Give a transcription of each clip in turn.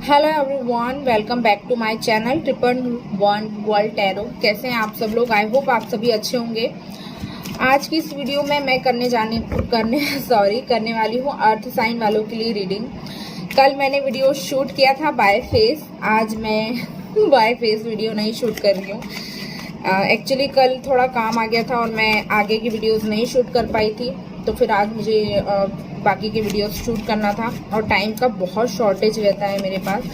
Hello everyone, welcome back to my channel triple one world tarot. कैसे हैं आप सब लोग? आई होप आप सभी अच्छे होंगे। आज की इस वीडियो में मैं करने वाली हूँ अर्थ साइन वालों के लिए रीडिंग। कल मैंने वीडियो शूट किया था बाय फेस, आज मैं बाय फेस वीडियो नहीं शूट कर रही हूँ। एक्चुअली कल थोड़ा काम आ गया था और मैं आगे की वीडियोस नहीं शूट कर पाई थी, तो फिर आज मुझे बाकी के वीडियोस शूट करना था और टाइम का बहुत शॉर्टेज रहता है मेरे पास,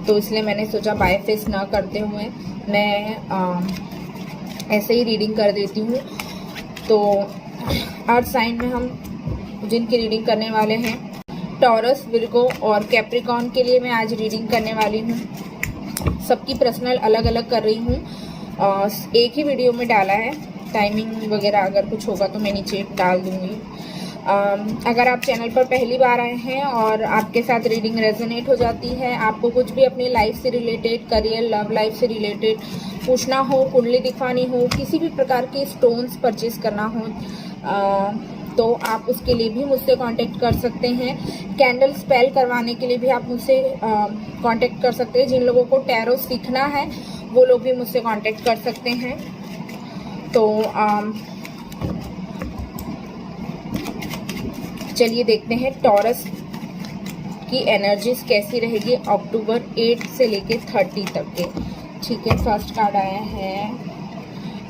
तो इसलिए मैंने सोचा बाय फेस ना करते हुए मैं ऐसे ही रीडिंग कर देती हूँ। तो अर्थ साइन में हम जिनकी रीडिंग करने वाले हैं, टॉरस, विर्गो और कैप्रिकॉर्न के लिए मैं आज रीडिंग करने वाली हूँ। सबकी पर्सनल अलग अलग कर रही हूँ, एक ही वीडियो में डाला है। टाइमिंग वगैरह अगर कुछ होगा तो मैं नीचे डाल दूँगी। अगर आप चैनल पर पहली बार आए हैं और आपके साथ रीडिंग रेजोनेट हो जाती है, आपको कुछ भी अपनी लाइफ से रिलेटेड, करियर, लव लाइफ से रिलेटेड पूछना हो, कुंडली दिखवानी हो, किसी भी प्रकार के स्टोन्स परचेज करना हो, तो आप उसके लिए भी मुझसे कांटेक्ट कर सकते हैं। कैंडल स्पेल करवाने के लिए भी आप मुझसे कांटेक्ट कर सकते हैं। जिन लोगों को टैरो सीखना है वो लोग भी मुझसे कांटेक्ट कर सकते हैं। तो चलिए देखते हैं टॉरस की एनर्जीज कैसी रहेगी अक्टूबर 8 से लेके 30 तक के। ठीक है, फर्स्ट कार्ड आया है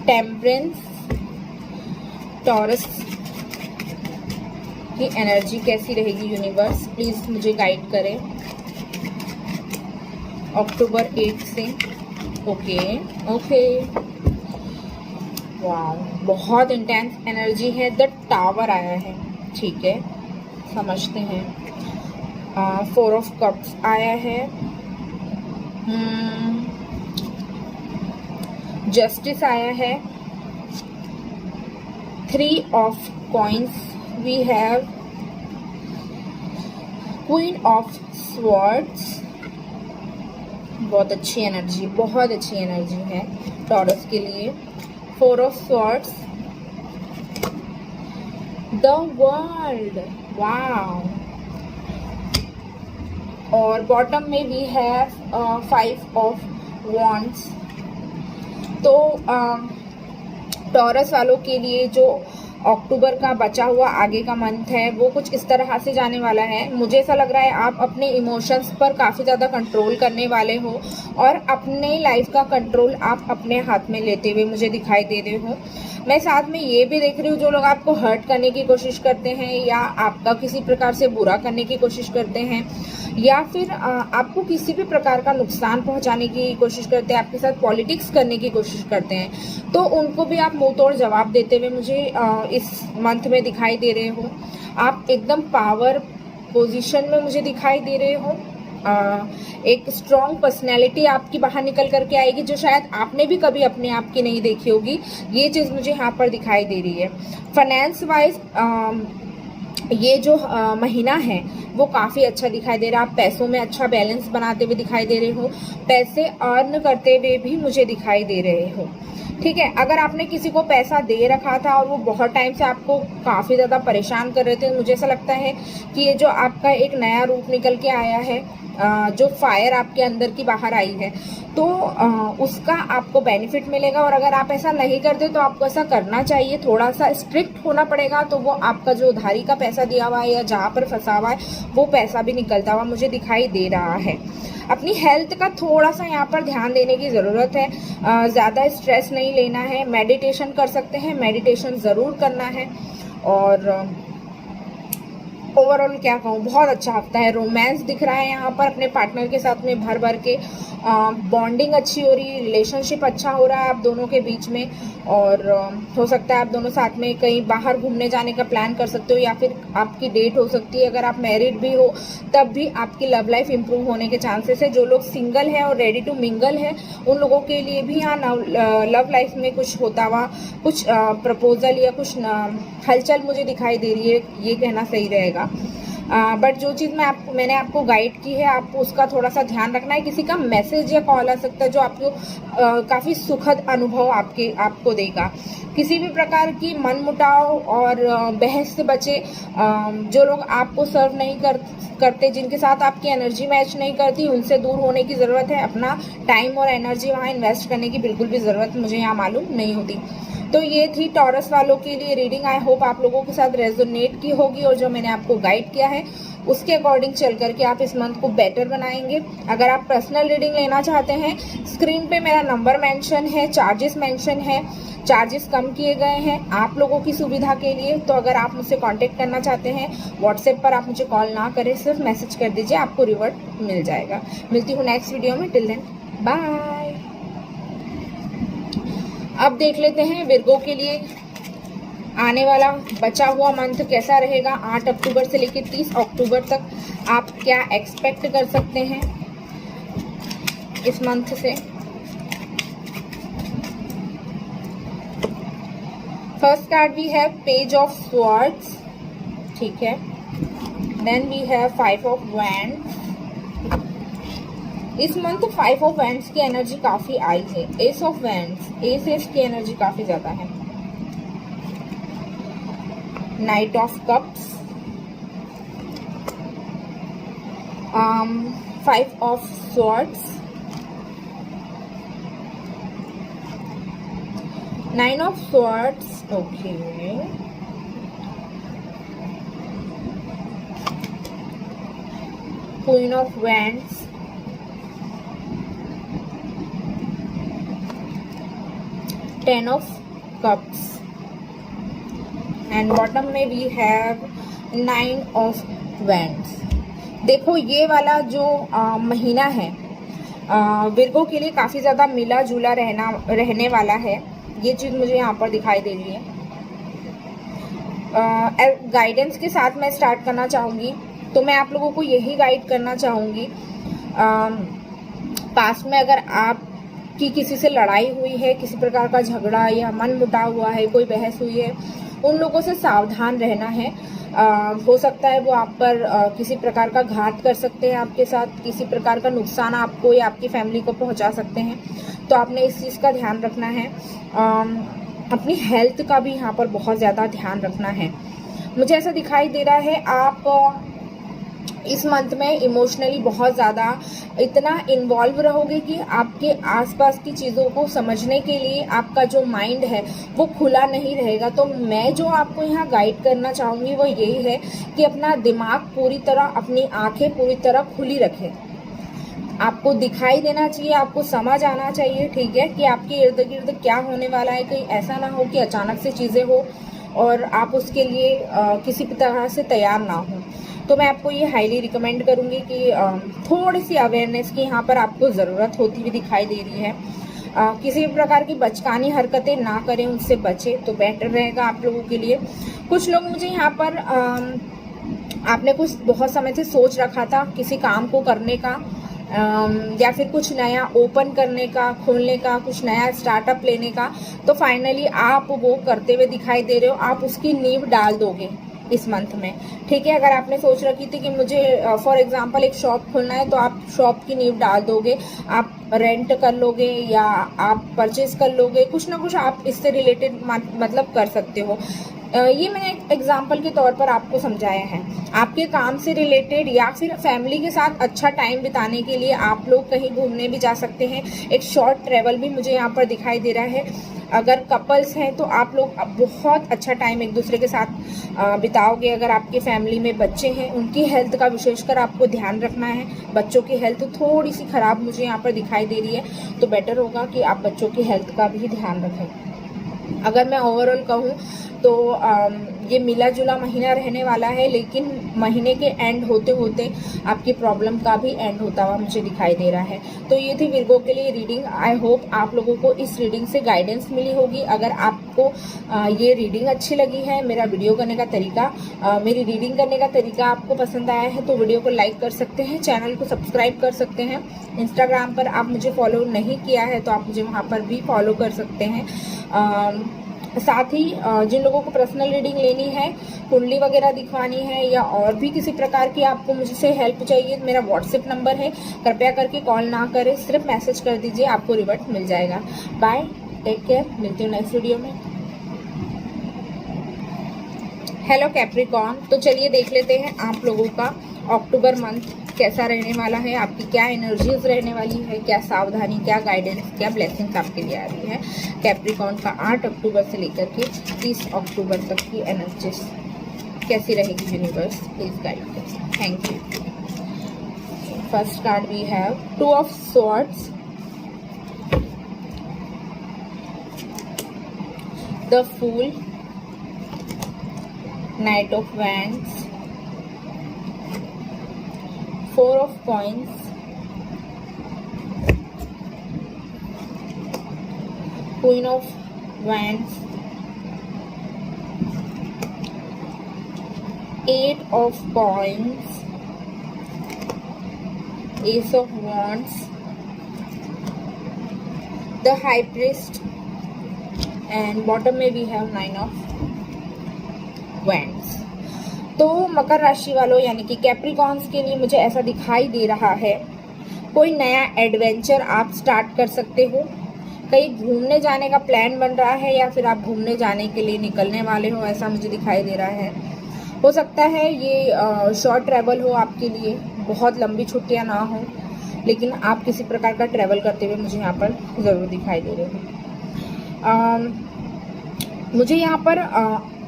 टेम्परेंस। टॉरस की एनर्जी कैसी रहेगी यूनिवर्स, प्लीज मुझे गाइड करें अक्टूबर 8 से। ओके वाह, बहुत इंटेंस एनर्जी है। द टावर आया है, ठीक है, समझते हैं। 4 ऑफ कप्स आया है, जस्टिस आया है, 3 of coins we have, queen of swords. बहुत अच्छी एनर्जी है टॉरस के लिए। 4 of swords, the world, wow. और बॉटम में वी हैव 5 ऑफ वॉन्ड्स। तो टॉरस वालों के लिए जो अक्टूबर का बचा हुआ आगे का मंथ है वो कुछ इस तरह से जाने वाला है। मुझे ऐसा लग रहा है आप अपने इमोशंस पर काफ़ी ज़्यादा कंट्रोल करने वाले हो और अपने लाइफ का कंट्रोल आप अपने हाथ में लेते हुए मुझे दिखाई दे रहे हो। मैं साथ में ये भी देख रही हूँ, जो लोग आपको हर्ट करने की कोशिश करते हैं या आपका किसी प्रकार से बुरा करने की कोशिश करते हैं या फिर आपको किसी भी प्रकार का नुकसान पहुंचाने की कोशिश करते हैं, आपके साथ पॉलिटिक्स करने की कोशिश करते हैं, तो उनको भी आप मुंह तोड़ जवाब देते हुए मुझे इस मंथ में दिखाई दे रहे हो। आप एकदम पावर पोजीशन में मुझे दिखाई दे रहे हो। एक स्ट्रॉन्ग पर्सनैलिटी आपकी बाहर निकल करके आएगी जो शायद आपने भी कभी अपने आप की नहीं देखी होगी। ये चीज़ मुझे यहाँ पर दिखाई दे रही है। फाइनेंस वाइज ये जो महीना है वो काफ़ी अच्छा दिखाई दे रहा है। आप पैसों में अच्छा बैलेंस बनाते हुए दिखाई दे रहे हो, पैसे अर्न करते हुए भी मुझे दिखाई दे रहे हो। ठीक है, अगर आपने किसी को पैसा दे रखा था और वो बहुत टाइम से आपको काफ़ी ज़्यादा परेशान कर रहे थे, मुझे ऐसा लगता है कि ये जो आपका एक नया रूप निकल के आया है, जो फायर आपके अंदर की बाहर आई है, तो उसका आपको बेनिफिट मिलेगा। और अगर आप ऐसा नहीं करते तो आपको ऐसा करना चाहिए, थोड़ा सा स्ट्रिक्ट होना पड़ेगा, तो वो आपका जो उधारी का पैसा दिया हुआ है या जहाँ पर फंसा हुआ है वो पैसा भी निकलता हुआ मुझे दिखाई दे रहा है। अपनी हेल्थ का थोड़ा सा यहाँ पर ध्यान देने की ज़रूरत है। ज़्यादा स्ट्रेस नहीं लेना है। मेडिटेशन कर सकते हैं, मेडिटेशन ज़रूर करना है। और ओवरऑल क्या कहूँ, बहुत अच्छा हफ्ता है। रोमांस दिख रहा है यहाँ पर अपने पार्टनर के साथ में भर भर के। बॉन्डिंग अच्छी हो रही है, रिलेशनशिप अच्छा हो रहा है आप दोनों के बीच में। और हो सकता है आप दोनों साथ में कहीं बाहर घूमने जाने का प्लान कर सकते हो या फिर आपकी डेट हो सकती है। अगर आप मैरिड भी हो तब भी आपकी लव लाइफ इंप्रूव होने के चांसेस है। जो लोग सिंगल हैं और रेडी टू मिंगल है उन लोगों के लिए भी यहाँ लव लाइफ में कुछ होता हुआ, कुछ प्रपोजल या कुछ हलचल मुझे दिखाई दे रही है, ये कहना सही रहेगा। बट जो चीज़ मैंने आपको गाइड की है, आपको उसका थोड़ा सा ध्यान रखना है। किसी का मैसेज या कॉल आ सकता है जो आपको काफ़ी सुखद अनुभव आपको देगा। किसी भी प्रकार की मनमुटाव और बहस से बचे। जो लोग आपको सर्व नहीं करते, जिनके साथ आपकी एनर्जी मैच नहीं करती, उनसे दूर होने की ज़रूरत है। अपना टाइम और एनर्जी वहाँ इन्वेस्ट करने की बिल्कुल भी ज़रूरत मुझे यहाँ मालूम नहीं होती। तो ये थी टॉरस वालों के लिए रीडिंग। आई होप आप लोगों के साथ रेजोनेट की होगी और जो मैंने आपको गाइड किया है उसके अकॉर्डिंग चल करके आप इस मंथ को बेटर बनाएंगे। अगर आप पर्सनल रीडिंग लेना चाहते हैं, स्क्रीन पे मेरा नंबर मेंशन है, चार्जेस मेंशन है, चार्जेस कम किए गए हैं आप लोगों की सुविधा के लिए। तो अगर आप मुझसे कांटेक्ट करना चाहते हैं, व्हाट्सएप पर आप मुझे कॉल ना करें, सिर्फ मैसेज कर दीजिए, आपको रिवर्ट मिल जाएगा। मिलती हूँ नेक्स्ट वीडियो में। Till then bye. अब देख लेते हैं विर्गो के लिए आने वाला बचा हुआ मंथ कैसा रहेगा। 8 अक्टूबर से लेकर 30 अक्टूबर तक आप क्या एक्सपेक्ट कर सकते हैं इस मंथ से। First card we have page of swords, ठीक है। Then we have 5 of wands. इस मंथ 5 ऑफ वैंड्स की एनर्जी काफी आई है। एस ऑफ वैंड्स, एस की एनर्जी काफी ज्यादा है। Knight of cups, 5 of swords, 9 of swords, okay, queen of wands, 10 of cups and bottom में वी हैव 9 ऑफ वैंड्स। देखो ये वाला जो महीना है विर्गो के लिए काफ़ी ज़्यादा मिला जुला रहने वाला है। ये चीज़ मुझे यहाँ पर दिखाई दे रही है। गाइडेंस के साथ मैं स्टार्ट करना चाहूँगी, तो मैं आप लोगों को यही गाइड करना चाहूँगी। पास्ट में अगर आप कि किसी से लड़ाई हुई है, किसी प्रकार का झगड़ा या मन मुटाव हुआ है, कोई बहस हुई है, उन लोगों से सावधान रहना है। हो सकता है वो आप पर किसी प्रकार का घात कर सकते हैं, आपके साथ किसी प्रकार का नुकसान आपको या आपकी फैमिली को पहुंचा सकते हैं। तो आपने इस चीज़ का ध्यान रखना है। अपनी हेल्थ का भी यहाँ पर बहुत ज़्यादा ध्यान रखना है। मुझे ऐसा दिखाई दे रहा है आप इस मंथ में इमोशनली बहुत ज़्यादा इतना इन्वॉल्व रहोगे कि आपके आसपास की चीज़ों को समझने के लिए आपका जो माइंड है वो खुला नहीं रहेगा। तो मैं जो आपको यहाँ गाइड करना चाहूँगी वो यही है कि अपना दिमाग पूरी तरह, अपनी आंखें पूरी तरह खुली रखें। आपको दिखाई देना चाहिए, आपको समझ आना चाहिए, ठीक है, कि आपके इर्द गिर्द क्या होने वाला है। कहीं ऐसा ना हो कि अचानक से चीज़ें हो और आप उसके लिए किसी भी तरह से तैयार ना हो। तो मैं आपको ये हाईली रिकमेंड करूँगी कि थोड़ी सी अवेयरनेस की यहाँ पर आपको ज़रूरत होती हुई दिखाई दे रही है। किसी भी प्रकार की बचकानी हरकतें ना करें, उनसे बचें तो बेटर रहेगा आप लोगों के लिए। कुछ लोग मुझे यहाँ पर आपने कुछ बहुत समय से सोच रखा था किसी काम को करने का या फिर कुछ नया ओपन करने का, खोलने का, कुछ नया स्टार्टअप लेने का, तो फाइनली आप वो करते हुए दिखाई दे रहे हो। आप उसकी नींव डाल दोगे इस मंथ में, ठीक है। अगर आपने सोच रखी थी कि मुझे फॉर एग्जांपल एक शॉप खोलना है, तो आप शॉप की नींव डाल दोगे, आप रेंट कर लोगे या आप परचेज कर लोगे, कुछ ना कुछ आप इससे रिलेटेड मतलब कर सकते हो। ये मैंने एक एग्जाम्पल के तौर पर आपको समझाया है। आपके काम से रिलेटेड या फिर फैमिली के साथ अच्छा टाइम बिताने के लिए आप लोग कहीं घूमने भी जा सकते हैं। एक शॉर्ट ट्रैवल भी मुझे यहाँ पर दिखाई दे रहा है। अगर कपल्स हैं तो आप लोग बहुत अच्छा टाइम एक दूसरे के साथ बिताओगे। अगर आपकी फैमिली में बच्चे हैं, उनकी हेल्थ का विशेषकर आपको ध्यान रखना है। बच्चों की हेल्थ थोड़ी सी खराब मुझे यहाँ पर दिखाई दे रही है, तो बेटर होगा कि आप बच्चों की हेल्थ का भी ध्यान रखें। अगर मैं ओवरऑल कहूँ तो ये मिला जुला महीना रहने वाला है, लेकिन महीने के एंड होते होते आपकी प्रॉब्लम का भी एंड होता हुआ मुझे दिखाई दे रहा है। तो ये थी विर्गो के लिए रीडिंग। आई होप आप लोगों को इस रीडिंग से गाइडेंस मिली होगी। अगर आपको ये रीडिंग अच्छी लगी है, मेरा वीडियो करने का तरीका, मेरी रीडिंग करने का तरीका आपको पसंद आया है, तो वीडियो को लाइक कर सकते हैं, चैनल को सब्सक्राइब कर सकते हैं। इंस्टाग्राम पर आप मुझे फॉलो नहीं किया है तो आप मुझे वहाँ पर भी फॉलो कर सकते हैं। साथ ही जिन लोगों को पर्सनल रीडिंग लेनी है, कुंडली वगैरह दिखवानी है या और भी किसी प्रकार की आपको मुझसे हेल्प चाहिए, मेरा व्हाट्सएप नंबर है, कृपया करके कॉल ना करें, सिर्फ मैसेज कर दीजिए, आपको रिवर्ट मिल जाएगा। बाय, टेक केयर, मिलती हूँ नेक्स्ट वीडियो में। हेलो कैप्रिकॉर्न, तो चलिए देख लेते हैं आप लोगों का अक्टूबर मंथ कैसा रहने वाला है, आपकी क्या एनर्जीज रहने वाली है, क्या सावधानी, क्या गाइडेंस, क्या ब्लेसिंग्स आपके लिए आ रही है। कैप्रिकॉर्न का 8 अक्टूबर से लेकर के 30 अक्टूबर तक की एनर्जीज कैसी रहेगी, यूनिवर्स प्लीज गाइड करें। Thank you. First card we have 2 of swords, the fool, Knight of Wands, 4 of Coins, Queen of Wands, 8 of Coins, Ace of Wands, the High Priest, and bottom में we have 9 of Wands। तो मकर राशि वालों यानी कि Capricorns के लिए मुझे ऐसा दिखाई दे रहा है, कोई नया एडवेंचर आप स्टार्ट कर सकते हो, कहीं घूमने जाने का प्लान बन रहा है या फिर आप घूमने जाने के लिए निकलने वाले हो, ऐसा मुझे दिखाई दे रहा है। हो सकता है ये शॉर्ट ट्रैवल हो आपके लिए, बहुत लंबी छुट्टियां ना हो, लेकिन आप किसी प्रकार का ट्रैवल करते हुए मुझे यहाँ पर ज़रूर दिखाई दे रहे हो। मुझे यहाँ पर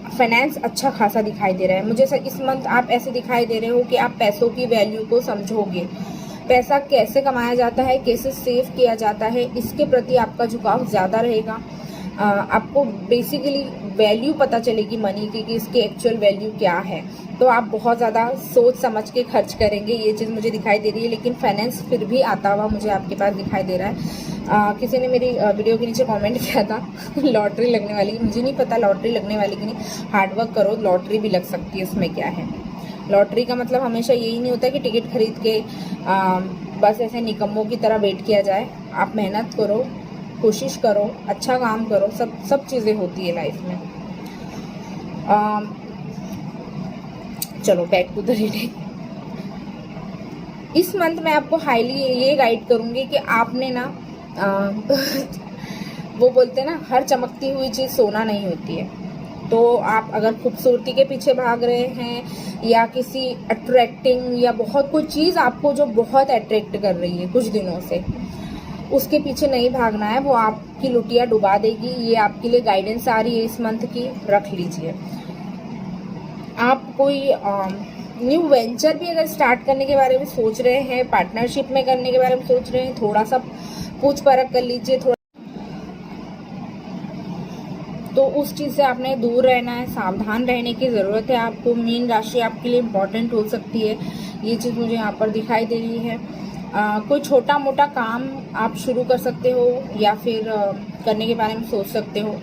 फाइनेंस अच्छा खासा दिखाई दे रहा है। मुझे इस मंथ आप ऐसे दिखाई दे रहे हो कि आप पैसों की वैल्यू को समझोगे, पैसा कैसे कमाया जाता है, कैसे सेव किया जाता है, इसके प्रति आपका झुकाव ज़्यादा रहेगा। आपको बेसिकली वैल्यू पता चलेगी मनी की कि इसकी एक्चुअल वैल्यू क्या है, तो आप बहुत ज़्यादा सोच समझ के खर्च करेंगे, ये चीज़ मुझे दिखाई दे रही है। लेकिन फाइनेंस फिर भी आता हुआ मुझे आपके पास दिखाई दे रहा है। किसी ने मेरी वीडियो के नीचे कमेंट किया था लॉटरी लगने वाली, मुझे नहीं पता लॉटरी लगने वाली कि नहीं, हार्डवर्क करो, लॉटरी भी लग सकती है, उसमें क्या है। लॉटरी का मतलब हमेशा यही नहीं होता कि टिकट खरीद के बस ऐसे निकम्मों की तरह वेट किया जाए। आप मेहनत करो, कोशिश करो, अच्छा काम करो, सब चीज़ें होती है लाइफ में। चलो बैक टू द रीडिंग। इस मंथ में आपको हाईली ये गाइड करूँगी कि आपने ना वो बोलते हैं ना, हर चमकती हुई चीज़ सोना नहीं होती है। तो आप अगर खूबसूरती के पीछे भाग रहे हैं या किसी अट्रैक्टिंग या बहुत कोई चीज़ आपको जो बहुत अट्रैक्ट कर रही है कुछ दिनों से, उसके पीछे नहीं भागना है, वो आपकी लुटिया डुबा देगी। ये आपके लिए गाइडेंस आ रही है इस मंथ की, रख लीजिए। आप कोई न्यू वेंचर भी अगर स्टार्ट करने के बारे में सोच रहे हैं, पार्टनरशिप में करने के बारे में सोच रहे हैं, थोड़ा सा पूछ परख कर लीजिए, थोड़ा तो उस चीज़ से आपने दूर रहना है, सावधान रहने की ज़रूरत है आपको। मीन राशि आपके लिए इम्पॉर्टेंट हो सकती है, ये चीज़ मुझे यहाँ पर दिखाई दे रही है। कोई छोटा मोटा काम आप शुरू कर सकते हो या फिर करने के बारे में सोच सकते हो।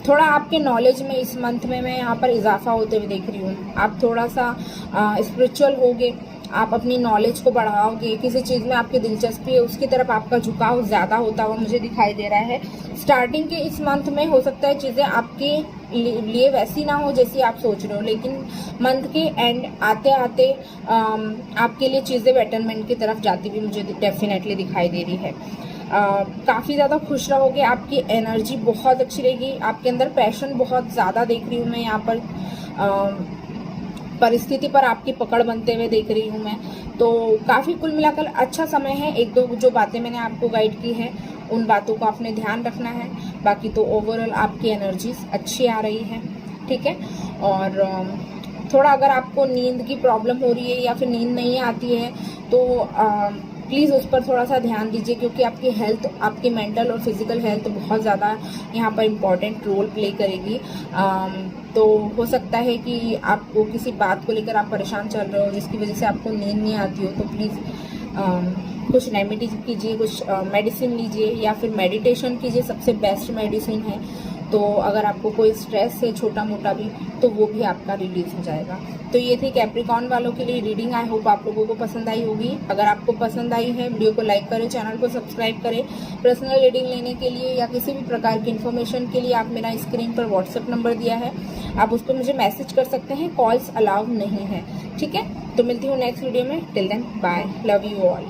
थोड़ा आपके नॉलेज में इस मंथ में मैं यहाँ पर इजाफा होते हुए देख रही हूँ। आप थोड़ा सा स्पिरिचुअल होगे, आप अपनी नॉलेज को बढ़ाओगे, किसी चीज़ में आपकी दिलचस्पी है उसकी तरफ आपका झुकाव ज़्यादा होता हुआ मुझे दिखाई दे रहा है। स्टार्टिंग के इस मंथ में हो सकता है चीज़ें आपके लिए वैसी ना हो जैसी आप सोच रहे हो, लेकिन मंथ के एंड आते आते आपके लिए चीज़ें बेटरमेंट की तरफ जाती हुई मुझे डेफिनेटली दिखाई दे रही है। काफ़ी ज़्यादा खुश रहोगे, आपकी एनर्जी बहुत अच्छी रहेगी, आपके अंदर पैशन बहुत ज़्यादा देख रही हूँ मैं यहाँ पर। परिस्थिति पर आपकी पकड़ बनते हुए देख रही हूँ मैं, तो काफ़ी कुल मिलाकर अच्छा समय है। एक दो जो बातें मैंने आपको गाइड की हैं उन बातों को आपने ध्यान रखना है, बाकी तो ओवरऑल आपकी एनर्जीज अच्छी आ रही है, ठीक है। और थोड़ा अगर आपको नींद की प्रॉब्लम हो रही है या फिर नींद नहीं आती है तो प्लीज़ उस पर थोड़ा सा ध्यान दीजिए, क्योंकि आपकी हेल्थ, आपकी मेंटल और फिजिकल हेल्थ बहुत ज़्यादा यहाँ पर इम्पॉर्टेंट रोल प्ले करेगी। तो हो सकता है कि आपको किसी बात को लेकर आप परेशान चल रहे हो जिसकी वजह से आपको नींद नहीं आती हो, तो प्लीज़ कुछ रेमेडी कीजिए, कुछ मेडिसिन लीजिए या फिर मेडिटेशन कीजिए, सबसे बेस्ट मेडिसिन है तो अगर आपको कोई स्ट्रेस है छोटा मोटा भी, तो वो भी आपका रिलीज हो जाएगा। तो ये थी कैप्रिकॉर्न वालों के लिए रीडिंग। आई होप आप लोगों को पसंद आई होगी। अगर आपको पसंद आई है, वीडियो को लाइक करें, चैनल को सब्सक्राइब करें। पर्सनल रीडिंग लेने के लिए या किसी भी प्रकार की इन्फॉर्मेशन के लिए आप मेरा स्क्रीन पर व्हाट्सएप नंबर दिया है, आप उस पर मुझे मैसेज कर सकते हैं। कॉल्स अलाउ नहीं है, ठीक है। तो मिलती हूँ नेक्स्ट वीडियो में। Till then bye, love you all.